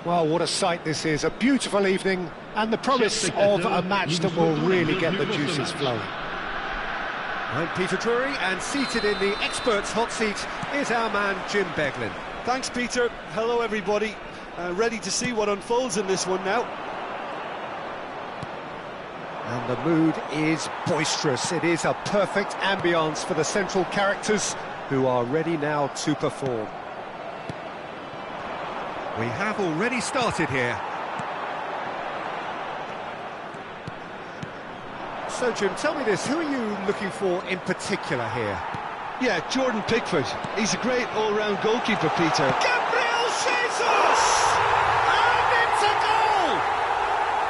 Well, what a sight this is. A beautiful evening and the promise of a match that will really get the juices flowing. I'm Peter Drury, and seated in the experts' hot seat is our man Jim Beglin. Thanks, Peter. Hello, everybody. Ready to see what unfolds in this one now. And the mood is boisterous. It is a perfect ambience for the central characters who are ready now to perform. We have already started here. So, Jim, tell me this, who are you looking for in particular here? Yeah, Jordan Pickford. He's a great all-round goalkeeper, Peter. Gabriel Jesus! And it's a goal!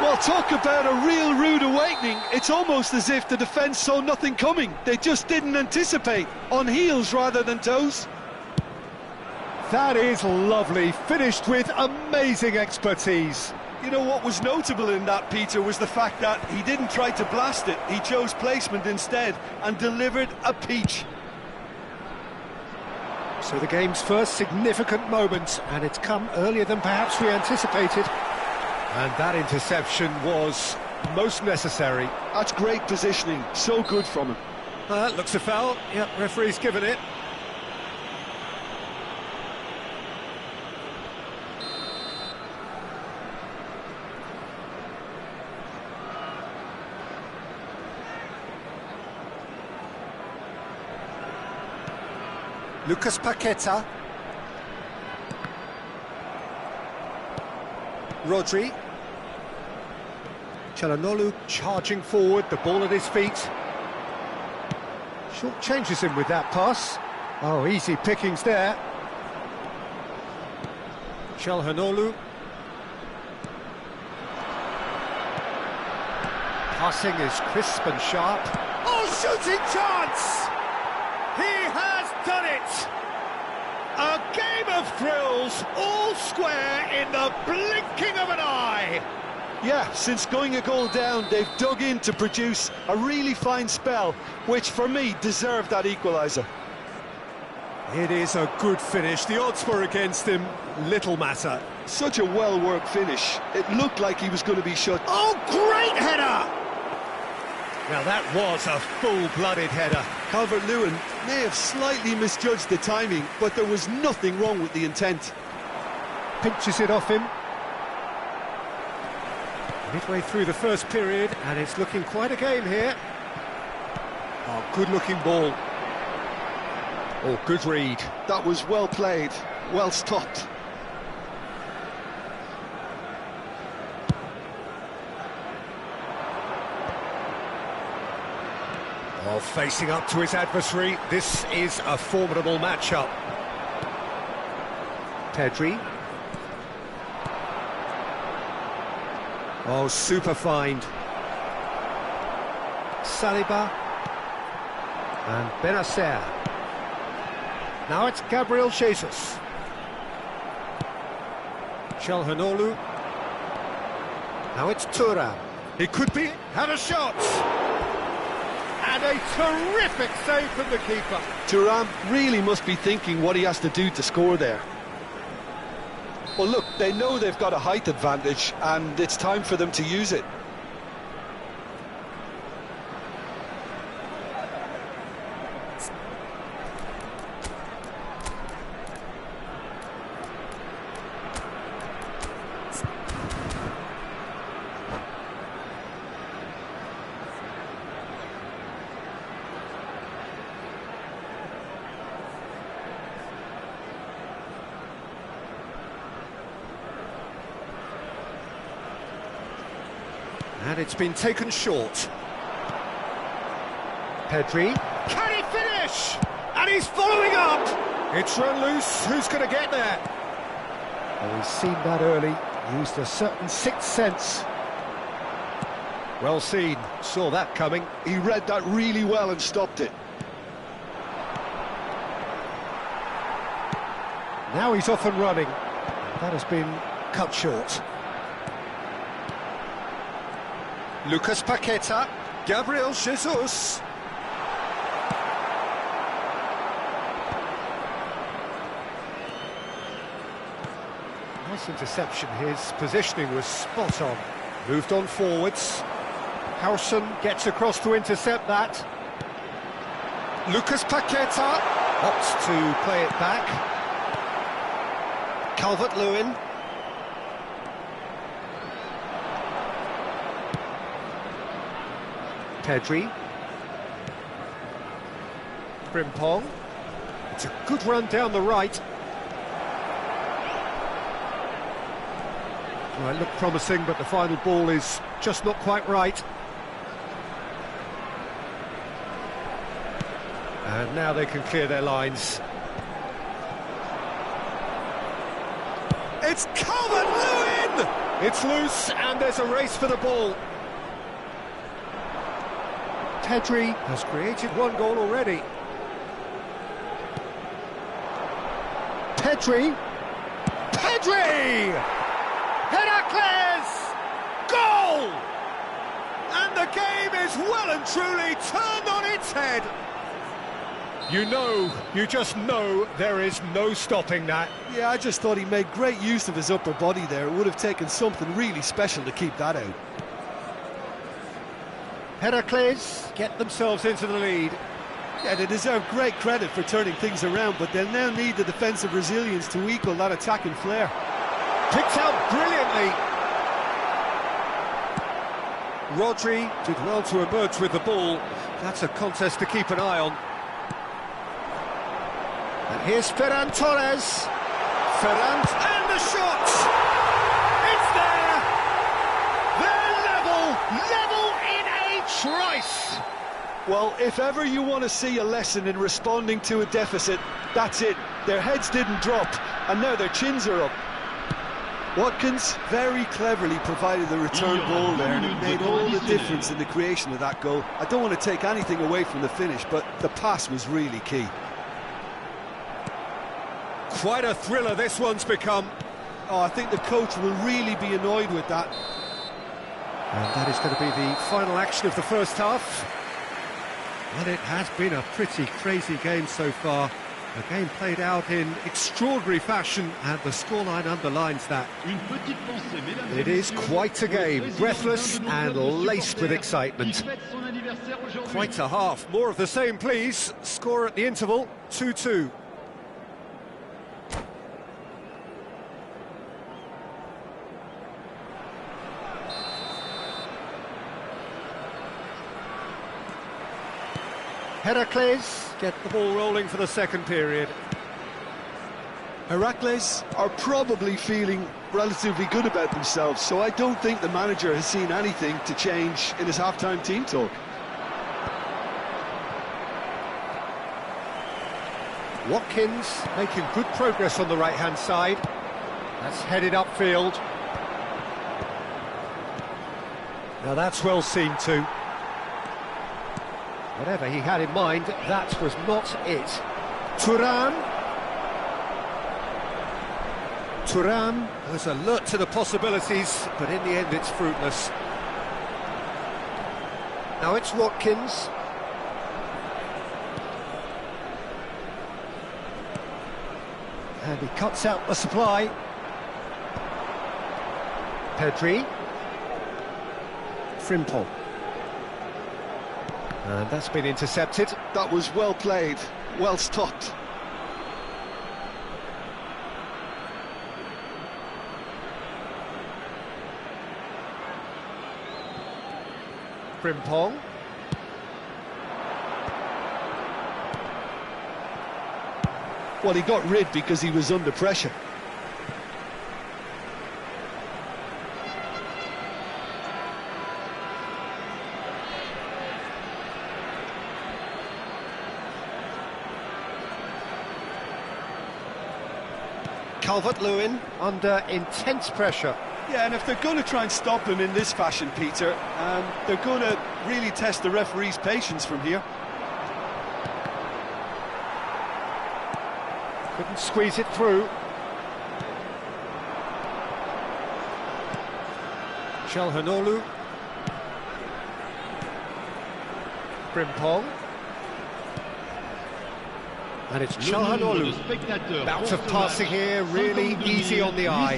Well, talk about a real rude awakening. It's almost as if the defence saw nothing coming. They just didn't anticipate. On heels rather than toes. That is lovely, finished with amazing expertise. You know, what was notable in that, Peter, was the fact that he didn't try to blast it. He chose placement instead and delivered a peach. So the game's first significant moment, and it's come earlier than perhaps we anticipated. And that interception was most necessary. That's great positioning, so good from him. Looks a foul. Yep, referee's given it. Lucas Paqueta. Rodri. Çalhanoğlu charging forward, the ball at his feet. Short changes him with that pass. Oh, easy pickings there. Çalhanoğlu. Passing is crisp and sharp. Oh, shooting chance! He has done it! A game of thrills, all square in the blinking of an eye! Yeah, since going a goal down, they've dug in to produce a really fine spell, which for me deserved that equaliser. It is a good finish. The odds were against him. Little matter. Such a well-worked finish. It looked like he was going to be shut. Oh, great header! Now that was a full-blooded header. Calvert-Lewin may have slightly misjudged the timing, but there was nothing wrong with the intent. Pinches it off him. Midway through the first period, and it's looking quite a game here. Oh, good-looking ball. Oh, good read. That was well played, well stopped. Oh, facing up to his adversary, this is a formidable matchup. Pedri. Oh, super find. Saliba. And Benacer. Now it's Gabriel Jesus. Çalhanoğlu. Now it's Thuram. It could be. Had a shot. And a terrific save from the keeper. Thuram really must be thinking what he has to do to score there. Well, look, they know they've got a height advantage, and it's time for them to use it. And it's been taken short. Pedri. Can he finish? And he's following up! It's run loose. Who's going to get there? Oh, he's seen that early. Used a certain sixth sense. Well seen. Saw that coming. He read that really well and stopped it. Now he's off and running. That has been cut short. Lucas Paqueta, Gabriel Jesus. Nice interception. His positioning was spot on. Moved on forwards. Howson gets across to intercept that. Lucas Paqueta opts to play it back. Calvert-Lewin. Pedri. Frimpong. It's a good run down the right. Well, it looked promising, but the final ball is just not quite right. And now they can clear their lines. It's Calvert-Lewin! It's loose, and there's a race for the ball. Pedri has created one goal already. Pedri! Pedri! Heracles! Goal! And the game is well and truly turned on its head. You just know there is no stopping that. Yeah, I just thought he made great use of his upper body there. It would have taken something really special to keep that out. Heracles get themselves into the lead. Yeah, they deserve great credit for turning things around, but they'll now need the defensive resilience to equal that attacking flair. Picked out brilliantly. Rodri did well to emerge with the ball. That's a contest to keep an eye on. And here's Ferran Torres. Ferran, and the shot! It's there! They're level in a trice! Well, if ever you want to see a lesson in responding to a deficit, that's it. Their heads didn't drop, and now their chins are up. Watkins very cleverly provided the return ball there, and it made all the difference in the creation of that goal. I don't want to take anything away from the finish, but the pass was really key. Quite a thriller this one's become. Oh, I think the coach will really be annoyed with that. And that is going to be the final action of the first half. Well, it has been a pretty crazy game so far. A game played out in extraordinary fashion, and the scoreline underlines that. It is quite a game, breathless and laced with excitement. Quite a half. More of the same, please. Score at the interval, 2-2. Heracles get the ball rolling for the second period. Heracles are probably feeling relatively good about themselves, so I don't think the manager has seen anything to change in his half-time team talk. Watkins making good progress on the right-hand side. That's headed upfield. Now that's well seen too. Whatever he had in mind, that was not it. Thuram was alert to the possibilities, but in the end it's fruitless. Now it's Watkins. And he cuts out the supply. Pedri. Frimpong. And that's been intercepted. That was well played, well stopped. Frimpong. Well, he got rid because he was under pressure. Calvert-Lewin under intense pressure. Yeah, and if they're going to try and stop him in this fashion, Peter, they're going to really test the referee's patience from here. Couldn't squeeze it through. Calhanoglu. Frimpong. And it's Calhanoglu. Bout of passing here, really easy on the eye.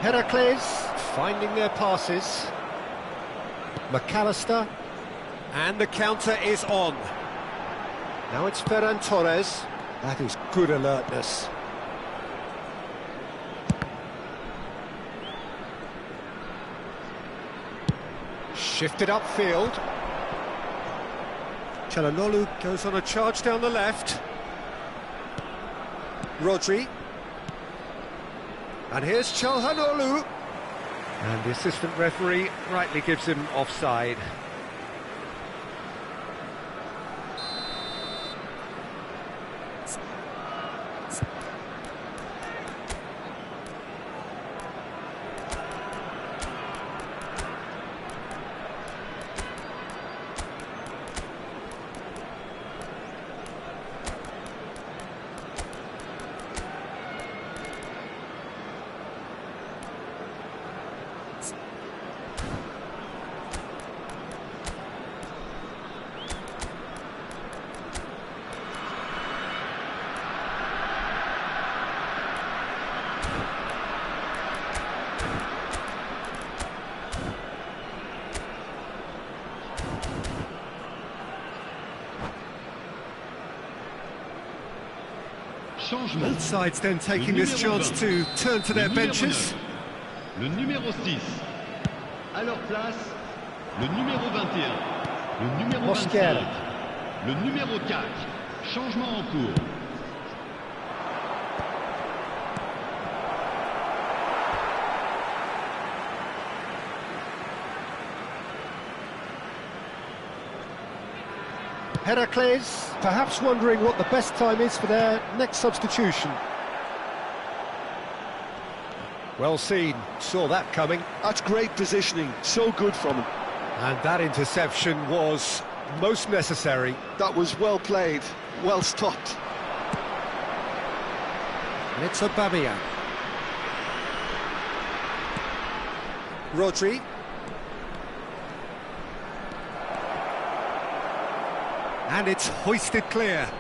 Heracles finding their passes. McAllister. And the counter is on. Now it's Ferran Torres. That is good alertness. Shifted upfield. Calhanoglu goes on a charge down the left. Rodri. And here's Calhanoglu. And the assistant referee rightly gives him offside. Both sides then taking this chance to turn to their benches. Le numéro 6. À leur place, le numéro 21. Le numéro 25. Le numéro 4. Changement en cours. Heracles perhaps wondering what the best time is for their next substitution. Well seen, saw that coming. That's great positioning, so good from him. And that interception was most necessary. That was well played, well stopped. And it's Aubameyang. Rodri. And it's hoisted clear.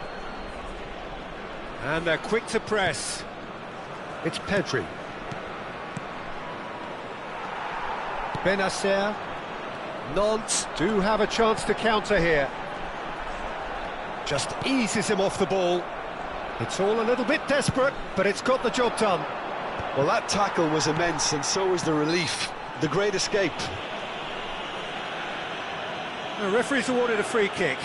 And they're quick to press. It's Pedri. Benacer. Nantes do have a chance to counter here. Just eases him off the ball. It's all a little bit desperate, but it's got the job done. Well, that tackle was immense, and so was the relief. The great escape. The referee's awarded a free kick.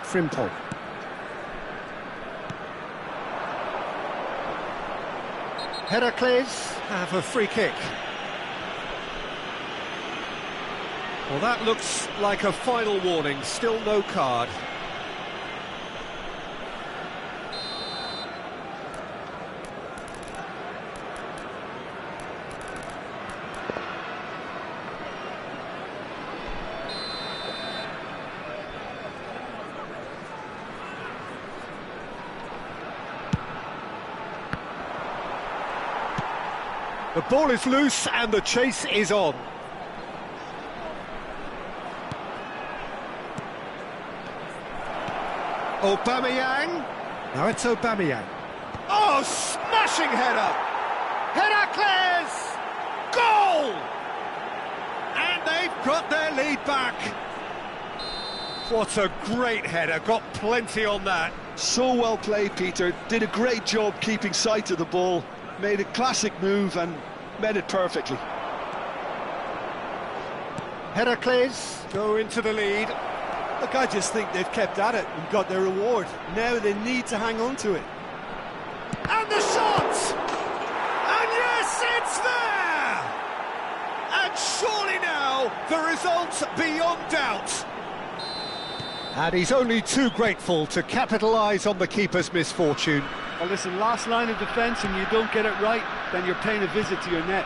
Frimpong. Heracles have a free kick. Well, that looks like a final warning, still no card. The ball is loose and the chase is on. Aubameyang. Now it's Aubameyang. Oh, smashing header! Heracles! Goal! And they've got their lead back. What a great header, got plenty on that. So well played, Peter. Did a great job keeping sight of the ball. Made a classic move and made it perfectly. Heracles go into the lead. Look, I just think they've kept at it and got their reward. Now they need to hang on to it. And the shot! And yes, it's there! And surely now, the result's beyond doubt. And he's only too grateful to capitalise on the keeper's misfortune. Well, listen, last line of defence and you don't get it right, then you're paying a visit to your net.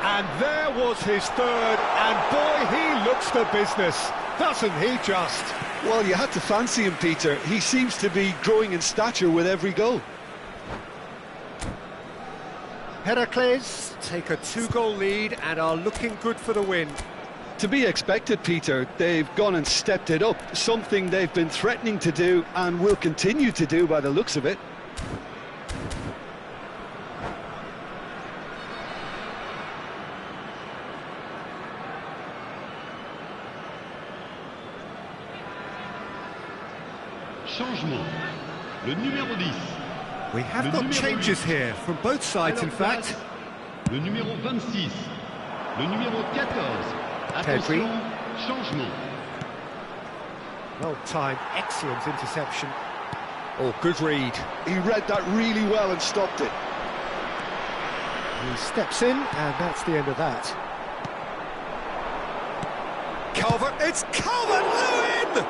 And there was his third, and boy, he looks the business, doesn't he just? Well, you had to fancy him, Peter. He seems to be growing in stature with every goal. Heracles take a 2-goal lead and are looking good for the win. To be expected, Peter. They've gone and stepped it up, something they've been threatening to do and will continue to do by the looks of it. Changement. Le numéro 10. We have got changes here from both sides, in fact. Le numéro 26. Le numéro 14. Attention, changement. Well timed, excellent interception. Oh, good read. He read that really well and stopped it. He steps in, and that's the end of that. It's Calvert-Lewin!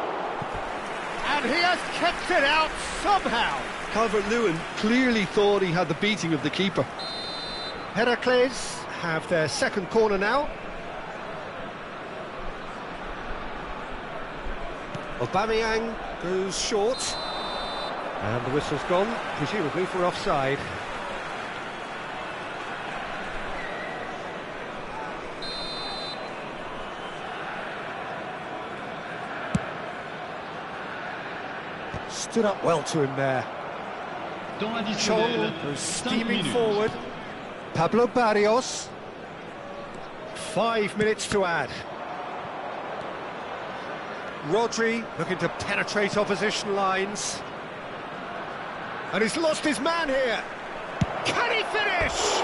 And he has kept it out somehow. Calvert-Lewin clearly thought he had the beating of the keeper. Heracles have their second corner now. Aubameyang goes short. And the whistle's gone, presumably for offside. Stood up well to him there. Chong goes steaming forward. Pablo Barrios. 5 minutes to add. Rodri looking to penetrate opposition lines. And he's lost his man here. Can he finish?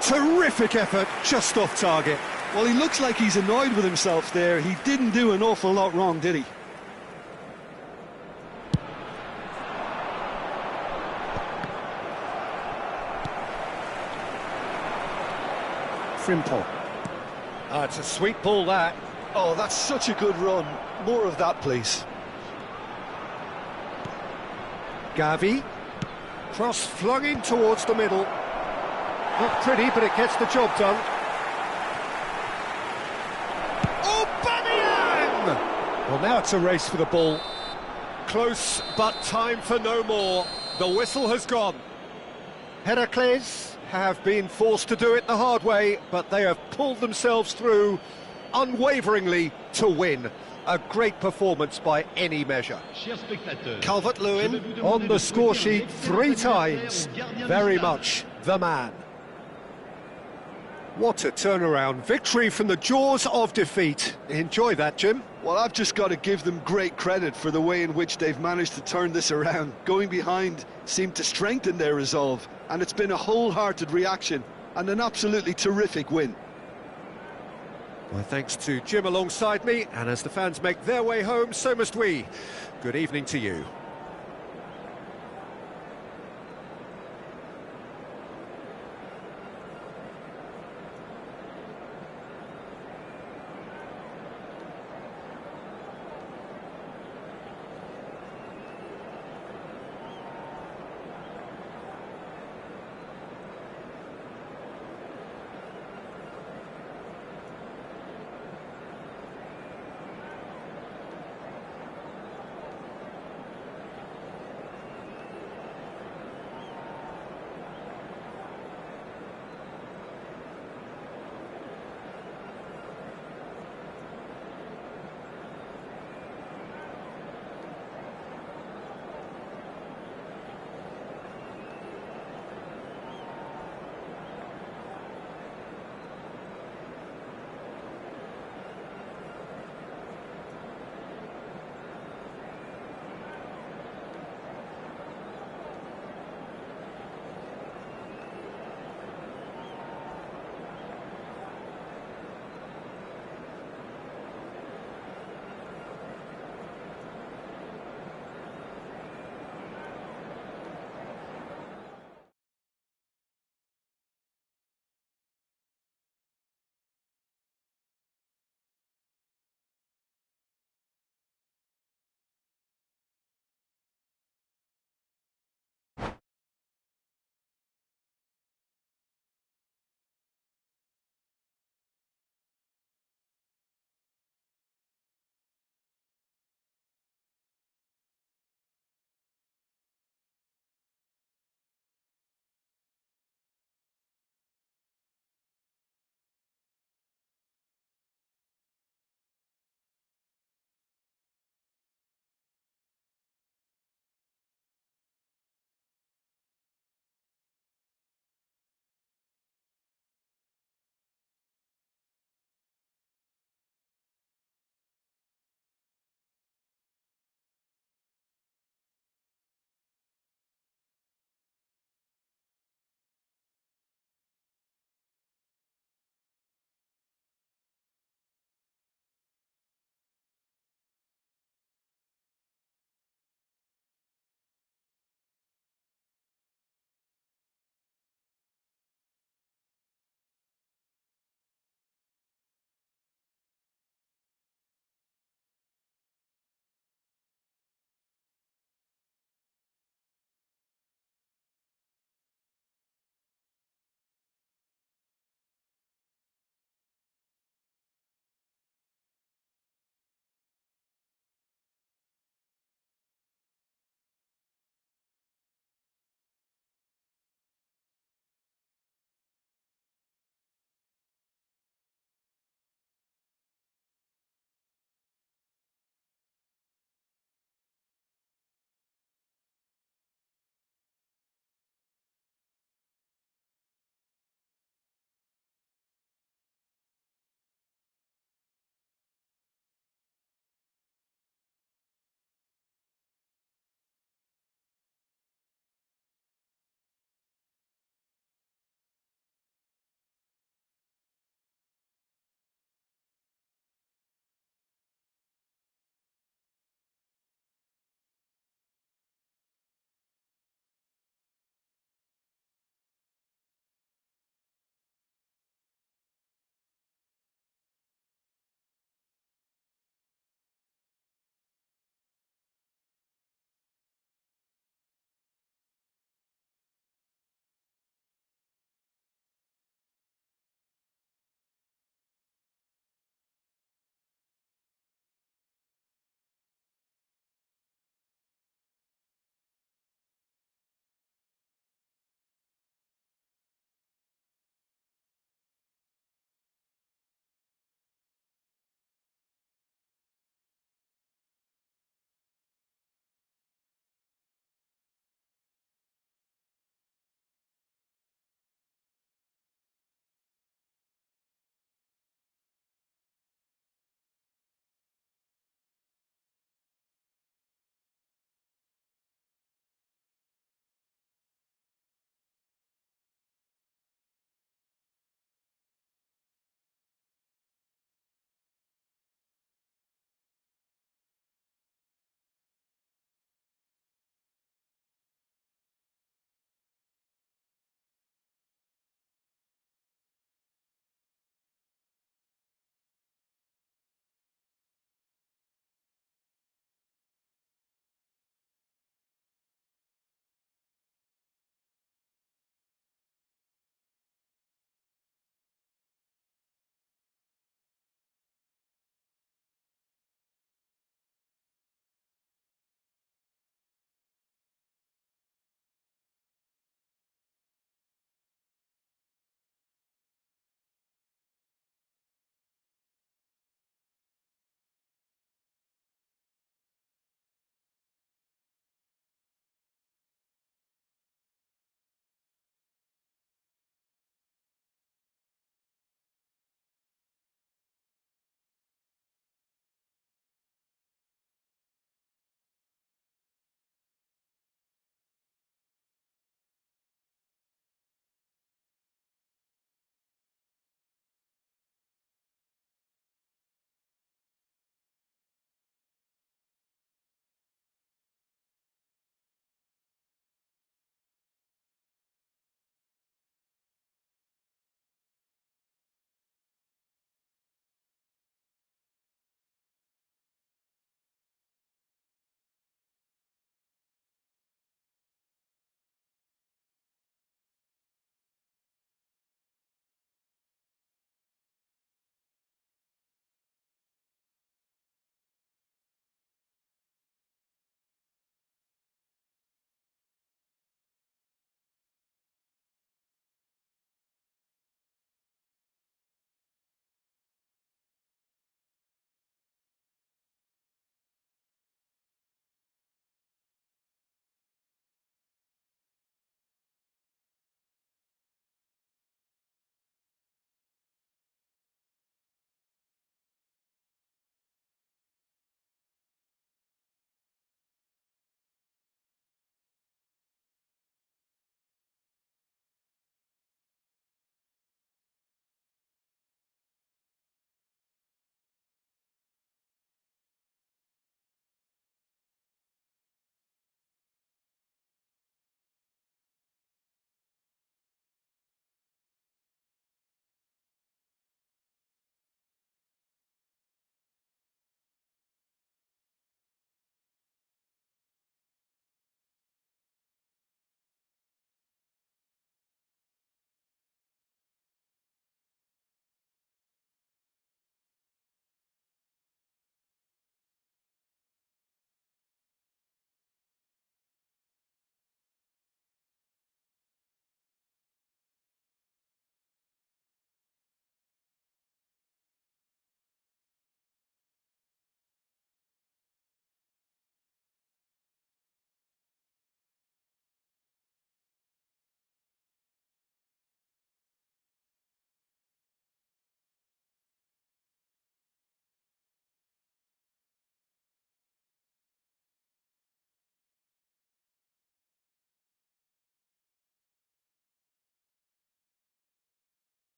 Terrific effort, just off target. Well, he looks like he's annoyed with himself there. He didn't do an awful lot wrong, did he? Frimpong. It's a sweet ball, that. Oh, that's such a good run. More of that, please. Gavi. Cross flung in towards the middle. Not pretty, but it gets the job done. Aubameyang! Well, now it's a race for the ball. Close, but time for no more. The whistle has gone. Heracles have been forced to do it the hard way, but they have pulled themselves through unwaveringly to win. A great performance by any measure. Calvert-Lewin on the score sheet 3 times. Very much the man. What a turnaround. Victory from the jaws of defeat. Enjoy that, Jim. Well, I've just got to give them great credit for the way in which they've managed to turn this around. Going behind seemed to strengthen their resolve, and it's been a wholehearted reaction and an absolutely terrific win. My thanks to Jim alongside me, and as the fans make their way home, so must we. Good evening to you.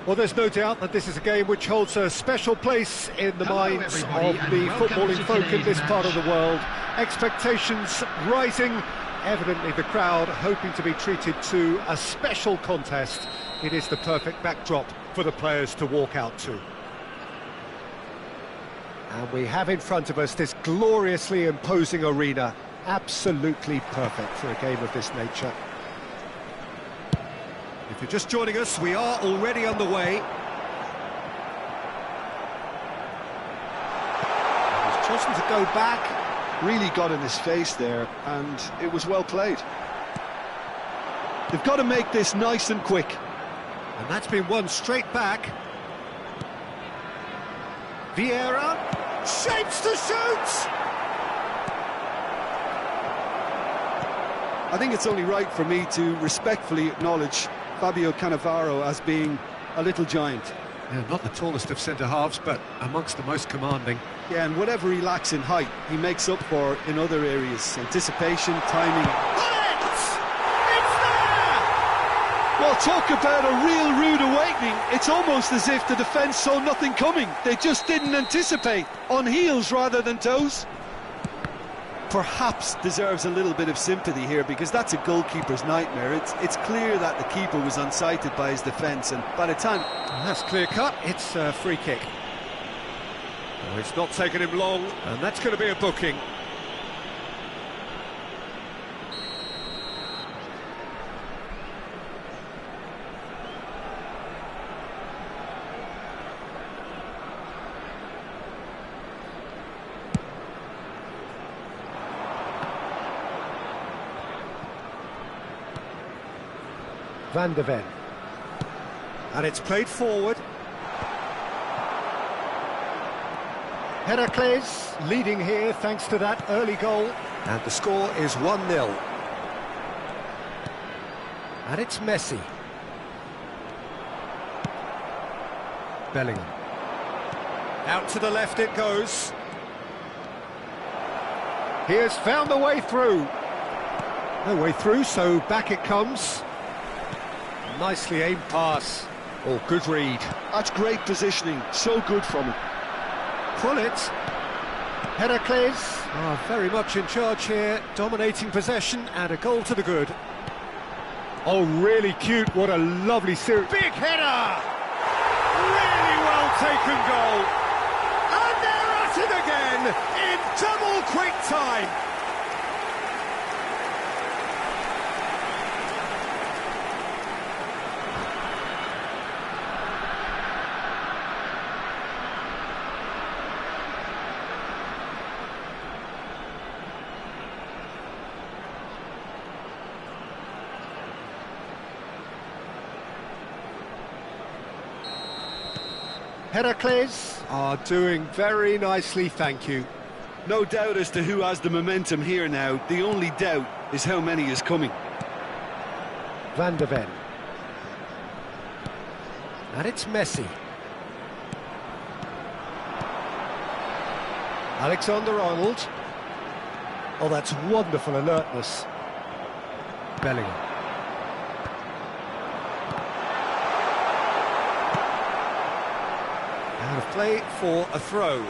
Well, there's no doubt that this is a game which holds a special place in the minds of the footballing folk in this part of the world. Expectations rising, evidently the crowd hoping to be treated to a special contest. It is the perfect backdrop for the players to walk out to. And we have in front of us this gloriously imposing arena, absolutely perfect for a game of this nature. If you're just joining us, we are already underway. He's chosen to go back. Really got in his face there, and it was well played. They've got to make this nice and quick. And that's been won straight back. Vieira shapes to shoot! I think it's only right for me to respectfully acknowledge Fabio Cannavaro as being a little giant. Yeah, not the tallest of centre-halves, but amongst the most commanding. Yeah, and whatever he lacks in height, he makes up for in other areas. Anticipation, timing. It's there! Well, talk about a real rude awakening. It's almost as if the defence saw nothing coming. They just didn't anticipate. On heels rather than toes. Perhaps deserves a little bit of sympathy here, because that's a goalkeeper's nightmare. It's clear that the keeper was unsighted by his defence, and by the time... And that's clear cut, it's a free kick. Oh, it's not taken him long, and that's going to be a booking. Van de Ven. And it's played forward. Heracles leading here thanks to that early goal. And the score is 1-0. And it's Messi. Bellingham. Out to the left it goes. He has found the way through. No way through, so back it comes. Nicely aimed pass. Oh, good read. That's great positioning. So good from him. Pullet. Heracles are very much in charge here, dominating possession and a goal to the good. Oh, really cute. What a lovely series. Big header! Really well taken goal. And they're at it again in double quick time. Heracles are doing very nicely, thank you. No doubt as to who has the momentum here now. The only doubt is how many is coming. Van de Ven. And it's Messi. Alexander-Arnold. Oh, that's wonderful alertness. Bellingham. Out of play for a throw.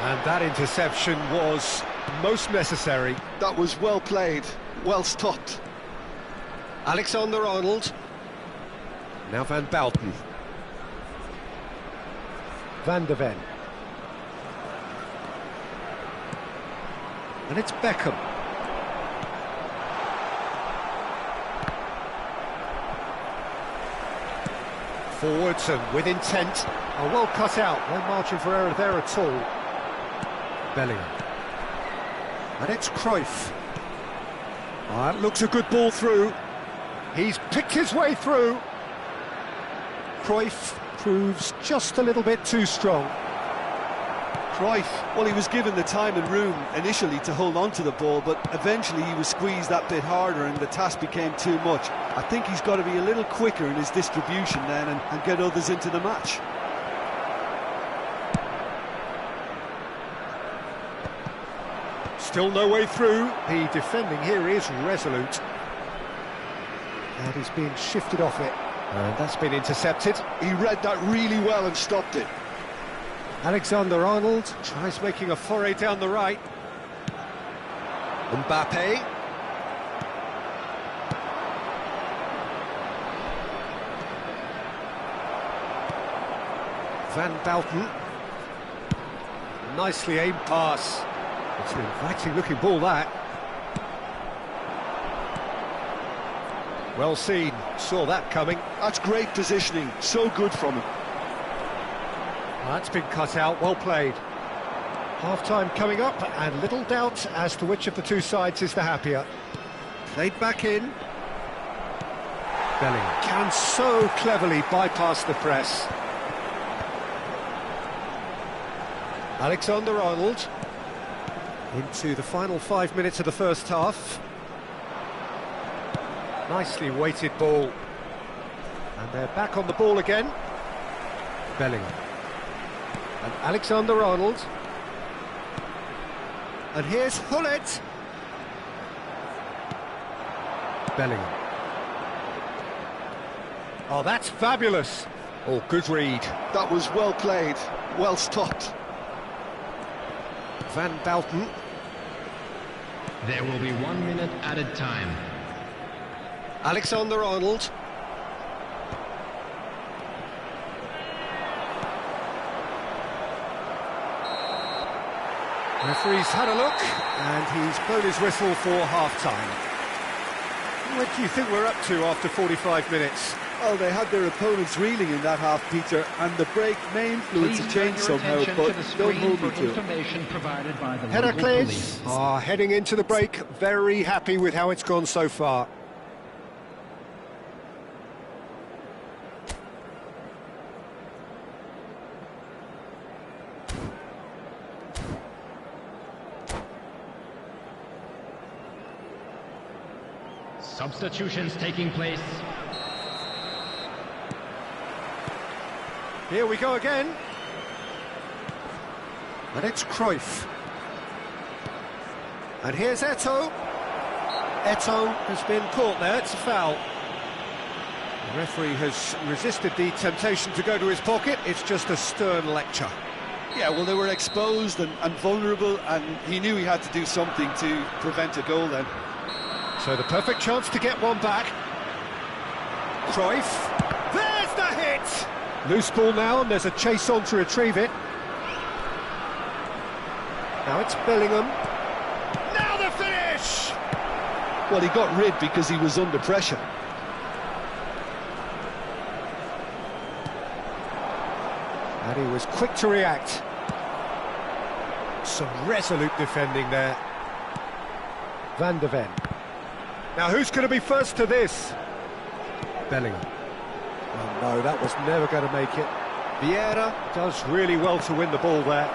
And that interception was most necessary. That was well played, well stopped. Alexander-Arnold. Now Van Bouten. Van de Ven. And it's Beckham. Forwards and with intent. Oh, well cut out. No margin for error there at all. Bellingham. And it's Cruyff. Oh, that looks a good ball through. He's picked his way through. Cruyff proves just a little bit too strong. Cruyff, well, he was given the time and room initially to hold on to the ball, but eventually he was squeezed that bit harder and the task became too much. I think he's got to be a little quicker in his distribution then and get others into the match. Still no way through. The defending here is resolute. And he's being shifted off it. And that's been intercepted. He read that really well and stopped it. Alexander-Arnold tries making a foray down the right. Mbappe. Van Bouten. Nicely aimed pass. It's an inviting looking ball, that. Well seen, saw that coming. That's great positioning, so good from him. That's been cut out, well played. Half-time coming up, and little doubt as to which of the two sides is the happier. Played back in. Bellingham can so cleverly bypass the press. Alexander-Arnold into the final 5 minutes of the first half. Nicely weighted ball. And they're back on the ball again. Bellingham. And Alexander-Arnold. And here's Hullet. Bellingham. Oh, that's fabulous. Oh, good read. That was well played, well stopped. Van Bouten. There will be 1 minute added time. Alexander-Arnold. Referee's had a look, and he's blown his whistle for half-time. What do you think we're up to after 45 minutes? Well, they had their opponents reeling in that half, Peter, and the break may influence a change somehow, but don't hold me to it. Heracles are heading into the break, very happy with how it's gone so far. Substitutions taking place. Here we go again. And it's Cruyff. And here's Eto'o. Eto'o has been caught there, it's a foul. The referee has resisted the temptation to go to his pocket, it's just a stern lecture. Yeah, well, they were exposed and vulnerable, and he knew he had to do something to prevent a goal then. So the perfect chance to get one back. Cruyff. There's the hit! Loose ball now, and there's a chase on to retrieve it. Now it's Bellingham. Now the finish! Well, he got rid because he was under pressure. And he was quick to react. Some resolute defending there. Van de Ven. Now who's going to be first to this? Bellingham. Oh no, that was never going to make it. Vieira does really well to win the ball there.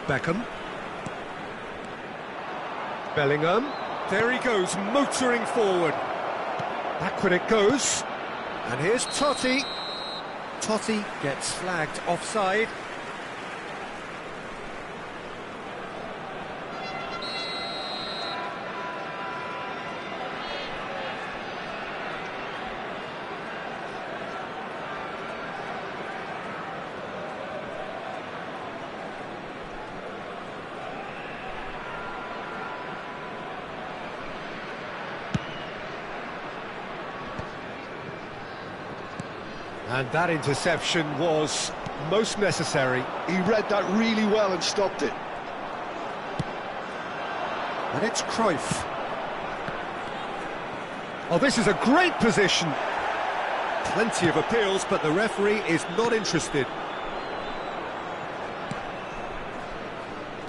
Beckham. Bellingham. There he goes, motoring forward. Backward it goes. And here's Totti. Totti gets flagged offside. And that interception was most necessary. He read that really well and stopped it. And it's Cruyff. Oh, this is a great position. Plenty of appeals, but the referee is not interested.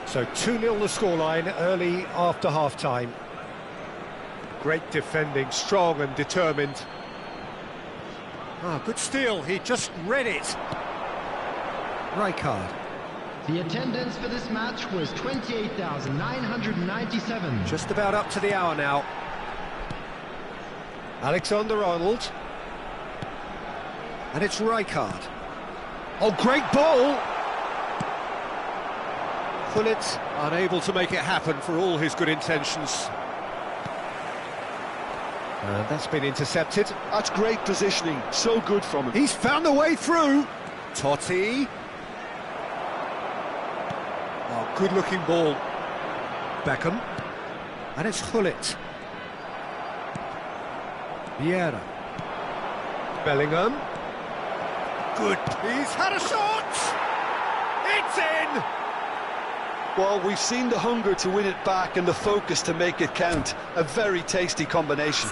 So 2-0 the scoreline early after half-time. Great defending, strong and determined. Ah, good steal, he just read it. Rijkaard. The attendance for this match was 28,997. Just about up to the hour now. Alexander-Arnold. And it's Rijkaard. Oh, great ball! Gullit unable to make it happen for all his good intentions. And that's been intercepted. That's great positioning, so good from him. He's found a way through. Totti. Oh, good-looking ball. Beckham. And it's Gullit. Vieira. Bellingham. Good. He's had a shot! It's in! Well, we've seen the hunger to win it back and the focus to make it count. A very tasty combination.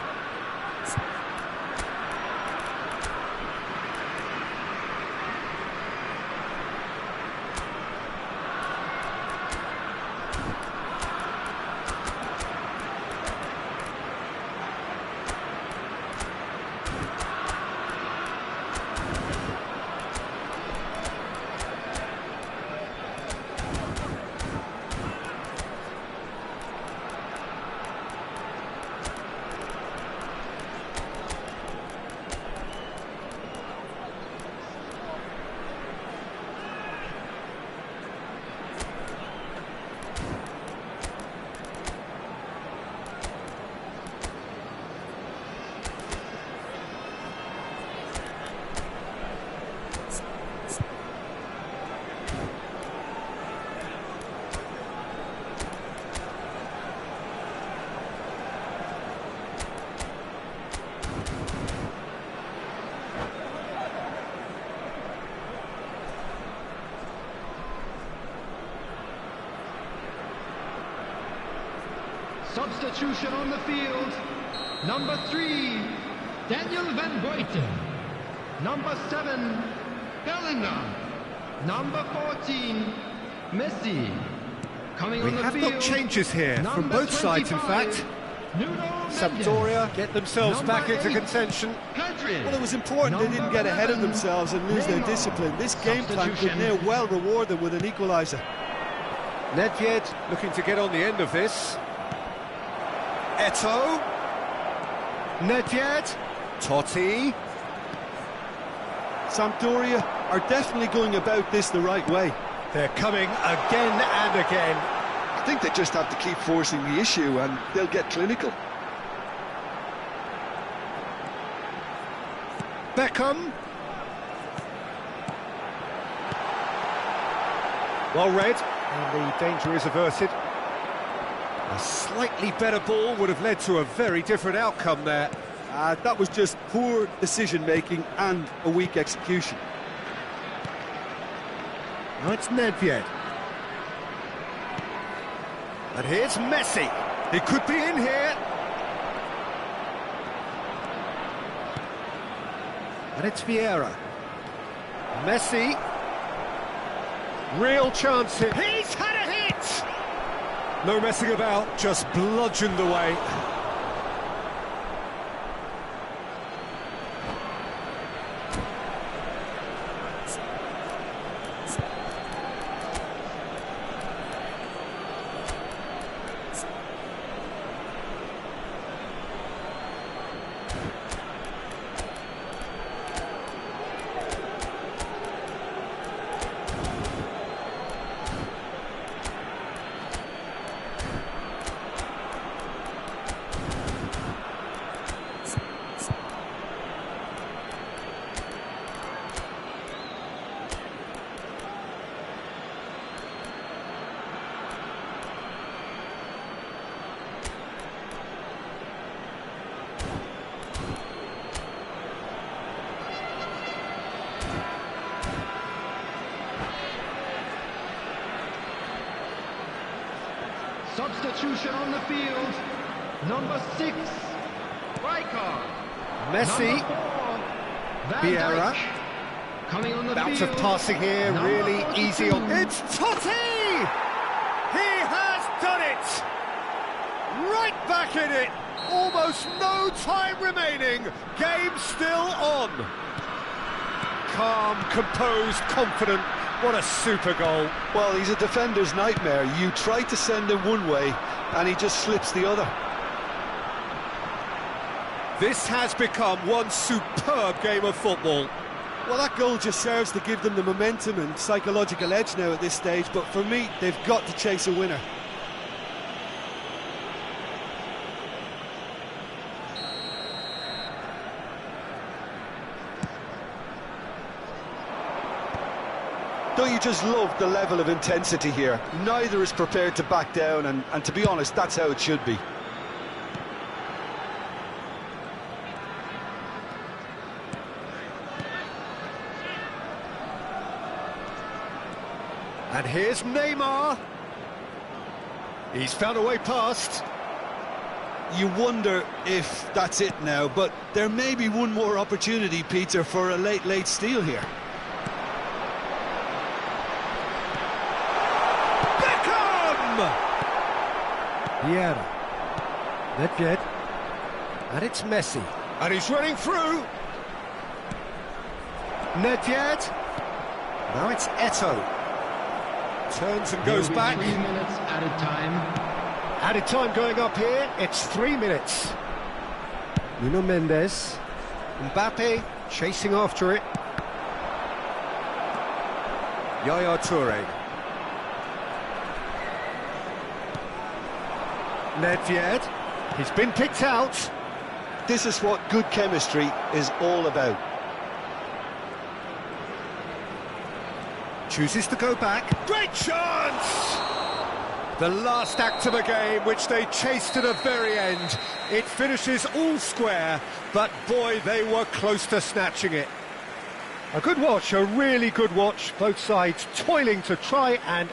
Substitution on the field. Number 3, Daniel Van Buiten. Number 7, Bellingham. Number 14, Messi. Coming on the field. We have got changes here from both sides, in fact. Sampdoria get themselves back into contention. Well, it was important they didn't get ahead of themselves and lose their discipline. This game plan could now well reward them with an equaliser. Nedved looking to get on the end of this. Eto'o. Nedved. Totti. Sampdoria are definitely going about this the right way. They're coming again and again. I think they just have to keep forcing the issue and they'll get clinical. Beckham. Well read, and the danger is averted. A slightly better ball would have led to a very different outcome there. That was just poor decision-making and a weak execution. Now it's Nedved. And here's Messi. He could be in here. And it's Vieira. Messi. Real chance here. He's had a hit! No messing about, just bludgeoned away. Substitution on the field. Number 6, Rijkaard. Messi, Vieira, coming on the bouts field. of passing here, Number really 42. easy on... It's Totti! He has done it! Right back in it! Almost no time remaining, game still on. Calm, composed, confident, what a super goal. Well, he's a defender's nightmare. You try to send him one way, and he just slips the other. This has become one superb game of football. Well, that goal just serves to give them the momentum and psychological edge now at this stage, but for me, they've got to chase a winner. Don't you just love the level of intensity here? Neither is prepared to back down, and to be honest, that's how it should be. And here's Neymar. He's found a way past. You wonder if that's it now, but there may be one more opportunity, Peter, for a late steal here. Vieira. Nedved. And it's Messi. And he's running through. Nedved. Now it's Eto'o. Turns and goes back. 3 minutes added time. Added time going up here. It's 3 minutes. Nuno Mendes. Mbappe chasing after it. Yaya Toure. Nedved, he's been picked out. This is what good chemistry is all about. Chooses to go back. Great chance! The last act of a game, which they chased to the very end. It finishes all square, but boy, they were close to snatching it. A good watch, a really good watch. Both sides toiling to try and